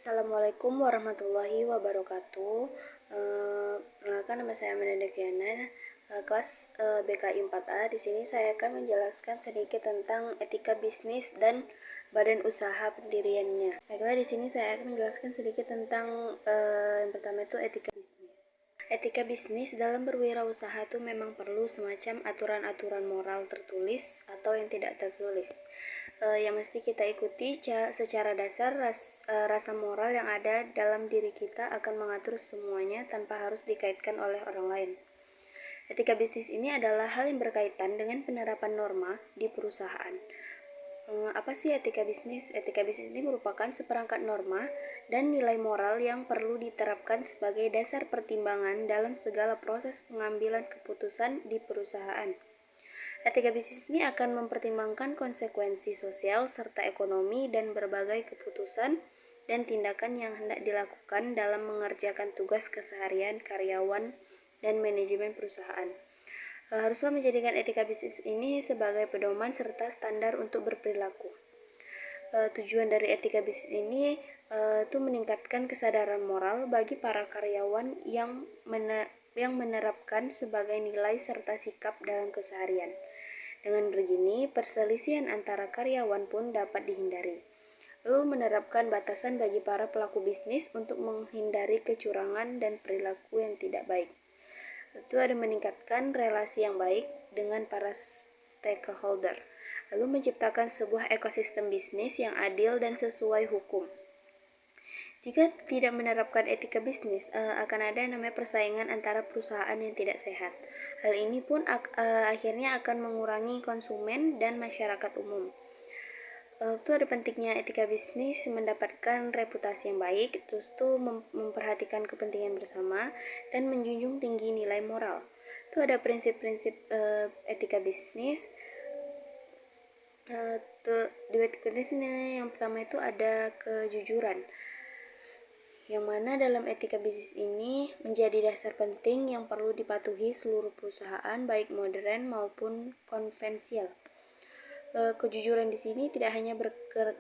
Assalamualaikum warahmatullahi wabarakatuh. Perkenalkan, nama saya Amanda Deviana, kelas BKI 4A. Di sini saya akan menjelaskan sedikit tentang etika bisnis dan badan usaha pendiriannya. Baiklah, di sini saya akan menjelaskan sedikit tentang yang pertama itu etika bisnis. Etika bisnis dalam berwirausaha itu memang perlu semacam aturan-aturan moral tertulis atau yang tidak tertulis. Yang mesti kita ikuti secara dasar. Rasa moral yang ada dalam diri kita akan mengatur semuanya tanpa harus dikaitkan oleh orang lain. Etika bisnis ini adalah hal yang berkaitan dengan penerapan norma di perusahaan. Apa sih etika bisnis? Etika bisnis ini merupakan seperangkat norma dan nilai moral yang perlu diterapkan sebagai dasar pertimbangan dalam segala proses pengambilan keputusan di perusahaan. Etika bisnis ini akan mempertimbangkan konsekuensi sosial serta ekonomi dan berbagai keputusan dan tindakan yang hendak dilakukan dalam mengerjakan tugas keseharian karyawan dan manajemen perusahaan. Haruslah menjadikan etika bisnis ini sebagai pedoman serta standar untuk berperilaku. Tujuan dari etika bisnis ini itu meningkatkan kesadaran moral bagi para karyawan yang menerapkan sebagai nilai serta sikap dalam keseharian. Dengan begini, perselisihan antara karyawan pun dapat dihindari. Lalu menerapkan batasan bagi para pelaku bisnis untuk menghindari kecurangan dan perilaku yang tidak baik. Itu ada meningkatkan relasi yang baik dengan para stakeholder, lalu menciptakan sebuah ekosistem bisnis yang adil dan sesuai hukum. Jika tidak menerapkan etika bisnis, akan ada namanya persaingan antara perusahaan yang tidak sehat. Hal ini pun akhirnya akan mengurangi konsumen dan masyarakat umum. Itu ada pentingnya etika bisnis mendapatkan reputasi yang baik, terus tuh memperhatikan kepentingan bersama dan menjunjung tinggi nilai moral. Itu ada prinsip-prinsip etika bisnis. Di etika bisnis ini yang pertama itu ada kejujuran, yang mana dalam etika bisnis ini menjadi dasar penting yang perlu dipatuhi seluruh perusahaan baik modern maupun konvensional. Kejujuran di sini tidak hanya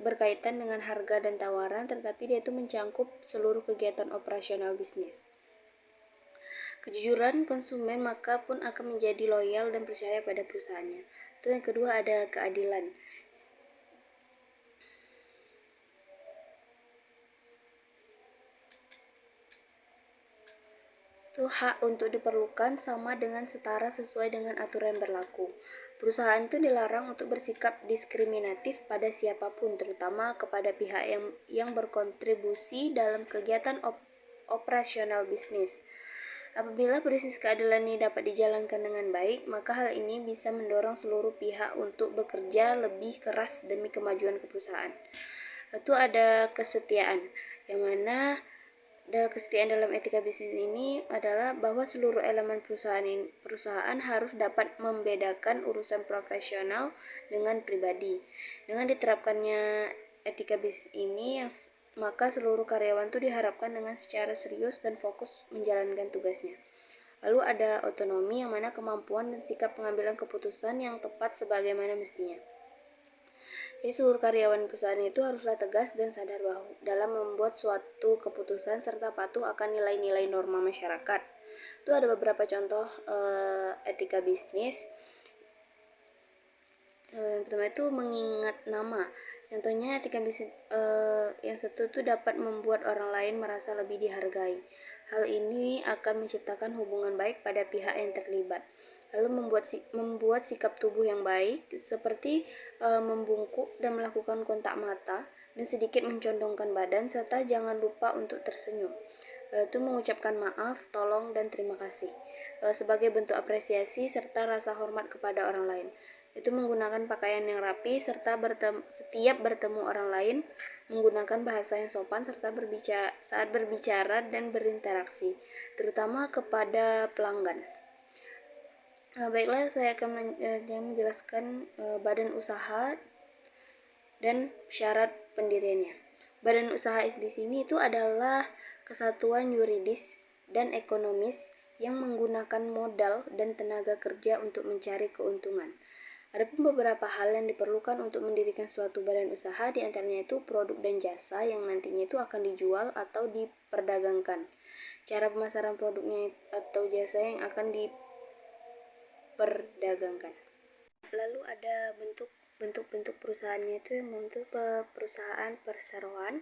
berkaitan dengan harga dan tawaran, tetapi dia itu mencangkup seluruh kegiatan operasional bisnis. Kejujuran konsumen maka pun akan menjadi loyal dan percaya pada perusahaannya. Itu yang kedua ada keadilan. Itu hak untuk diperlukan sama dengan setara sesuai dengan aturan yang berlaku. Perusahaan itu dilarang untuk bersikap diskriminatif pada siapapun, terutama kepada pihak yang berkontribusi dalam kegiatan operasional bisnis. Apabila prinsip keadilan ini dapat dijalankan dengan baik, maka hal ini bisa mendorong seluruh pihak untuk bekerja lebih keras demi kemajuan perusahaan. Itu ada kesetiaan, yang mana kesetiaan dalam etika bisnis ini adalah bahwa seluruh elemen perusahaan harus dapat membedakan urusan profesional dengan pribadi. Dengan diterapkannya etika bisnis ini, maka seluruh karyawan itu diharapkan dengan secara serius dan fokus menjalankan tugasnya. Lalu ada otonomi, yang mana kemampuan dan sikap pengambilan keputusan yang tepat sebagaimana mestinya. Jadi seluruh karyawan perusahaan itu haruslah tegas dan sadar bahwa dalam membuat suatu keputusan serta patuh akan nilai-nilai norma masyarakat. Itu ada beberapa contoh etika bisnis. Yang pertama itu mengingat nama. Contohnya etika bisnis yang satu itu dapat membuat orang lain merasa lebih dihargai. Hal ini akan menciptakan hubungan baik pada pihak yang terlibat. Lalu membuat sikap tubuh yang baik seperti membungkuk dan melakukan kontak mata dan sedikit mencondongkan badan, serta jangan lupa untuk tersenyum. Itu mengucapkan maaf, tolong, dan terima kasih sebagai bentuk apresiasi serta rasa hormat kepada orang lain. Itu menggunakan pakaian yang rapi serta setiap bertemu orang lain menggunakan bahasa yang sopan serta saat berbicara dan berinteraksi, terutama kepada pelanggan. Baiklah, saya akan menjelaskan badan usaha dan syarat pendiriannya. Badan usaha di sini itu adalah kesatuan yuridis dan ekonomis yang menggunakan modal dan tenaga kerja untuk mencari keuntungan. Ada pun beberapa hal yang diperlukan untuk mendirikan suatu badan usaha, di antaranya itu produk dan jasa yang nantinya itu akan dijual atau diperdagangkan. Cara pemasaran produknya atau jasa yang akan diperdagangkan. Lalu ada bentuk perusahaannya itu yang membentuk perusahaan perseroan,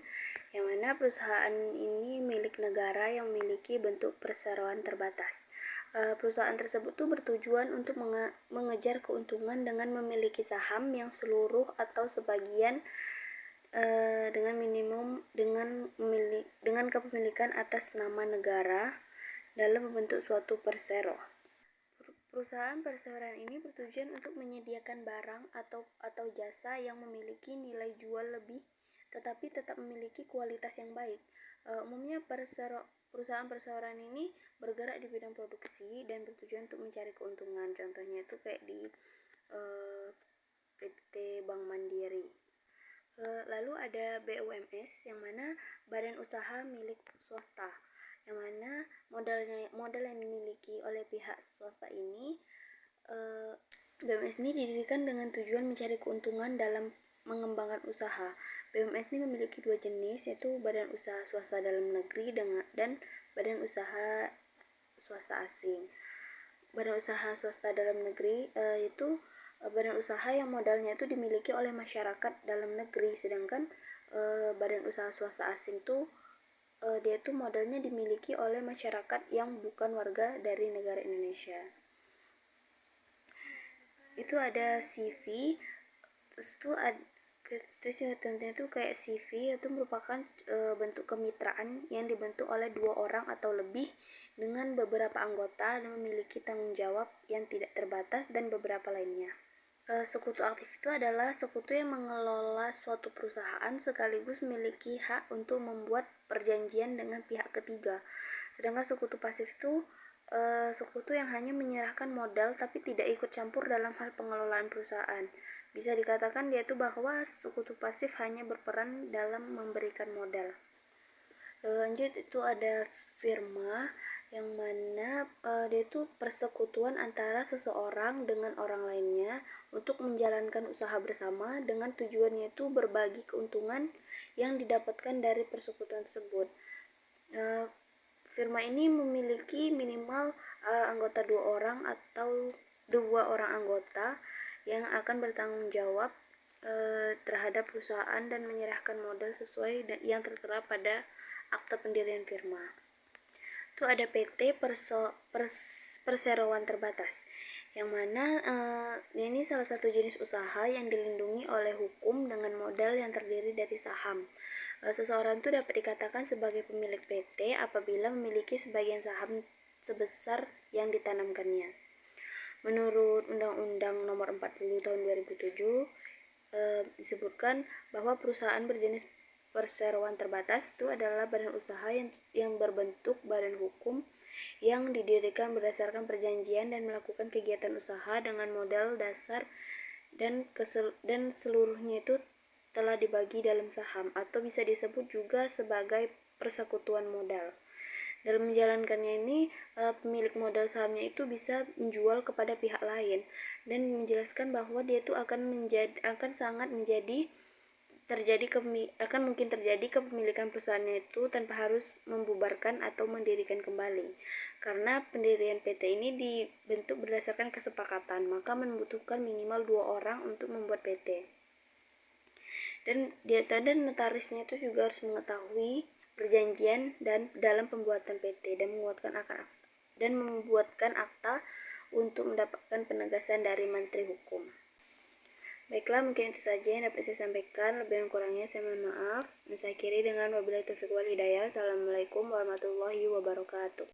yang mana perusahaan ini milik negara yang memiliki bentuk perseroan terbatas. Perusahaan tersebut tuh bertujuan untuk mengejar keuntungan dengan memiliki saham yang seluruh atau sebagian dengan kepemilikan atas nama negara dalam membentuk suatu persero. Perusahaan perseroan ini bertujuan untuk menyediakan barang atau jasa yang memiliki nilai jual lebih tetapi tetap memiliki kualitas yang baik. Umumnya perusahaan perseroan ini bergerak di bidang produksi dan bertujuan untuk mencari keuntungan. Contohnya itu kayak di PT Bank Mandiri. Lalu ada BUMS, yang mana badan usaha milik swasta, yang mana modal yang dimiliki oleh pihak swasta ini, BUMS ini didirikan dengan tujuan mencari keuntungan dalam mengembangkan usaha. BUMS ini memiliki dua jenis, yaitu badan usaha swasta dalam negeri dan badan usaha swasta asing. Badan usaha swasta dalam negeri itu badan usaha yang modalnya itu dimiliki oleh masyarakat dalam negeri, sedangkan badan usaha swasta asing tuh dia tuh modalnya dimiliki oleh masyarakat yang bukan warga dari negara Indonesia. Itu ada CV, terus contohnya itu kayak CV itu merupakan bentuk kemitraan yang dibentuk oleh 2 orang atau lebih dengan beberapa anggota dan memiliki tanggung jawab yang tidak terbatas dan beberapa lainnya. Sekutu aktif itu adalah sekutu yang mengelola suatu perusahaan sekaligus memiliki hak untuk membuat perjanjian dengan pihak ketiga. Sedangkan sekutu pasif itu sekutu yang hanya menyerahkan modal tapi tidak ikut campur dalam hal pengelolaan perusahaan. Bisa dikatakan dia itu bahwa sekutu pasif hanya berperan dalam memberikan modal. Lanjut itu ada firma, yang mana dia itu persekutuan antara seseorang dengan orang lainnya untuk menjalankan usaha bersama dengan tujuannya itu berbagi keuntungan yang didapatkan dari persekutuan tersebut. Firma ini memiliki minimal anggota 2 orang atau 2 orang anggota yang akan bertanggung jawab terhadap perusahaan dan menyerahkan modal sesuai yang tertera pada akta pendirian firma. Itu ada PT Perseroan Terbatas, yang mana ini salah satu jenis usaha yang dilindungi oleh hukum dengan modal yang terdiri dari saham. Seseorang itu dapat dikatakan sebagai pemilik PT apabila memiliki sebagian saham sebesar yang ditanamkannya. Menurut Undang-Undang Nomor 40 Tahun 2007 disebutkan bahwa perusahaan berjenis perseroan terbatas itu adalah badan usaha yang berbentuk badan hukum yang didirikan berdasarkan perjanjian dan melakukan kegiatan usaha dengan modal dasar dan seluruhnya itu telah dibagi dalam saham, atau bisa disebut juga sebagai persekutuan modal. Dalam menjalankannya ini, pemilik modal sahamnya itu bisa menjual kepada pihak lain dan menjelaskan bahwa dia itu akan mungkin terjadi kepemilikan perusahaannya itu tanpa harus membubarkan atau mendirikan kembali. Karena pendirian PT ini dibentuk berdasarkan kesepakatan, maka membutuhkan minimal 2 orang untuk membuat PT. Dan notarisnya itu juga harus mengetahui perjanjian dan dalam pembuatan PT dan membuatkan akta untuk mendapatkan penegasan dari Menteri Hukum. Baiklah, mungkin itu saja yang dapat saya sampaikan. Lebih dan kurangnya saya mohon maaf. Dan saya akhiri dengan wabillahi taufiq wal hidayah. Assalamualaikum warahmatullahi wabarakatuh.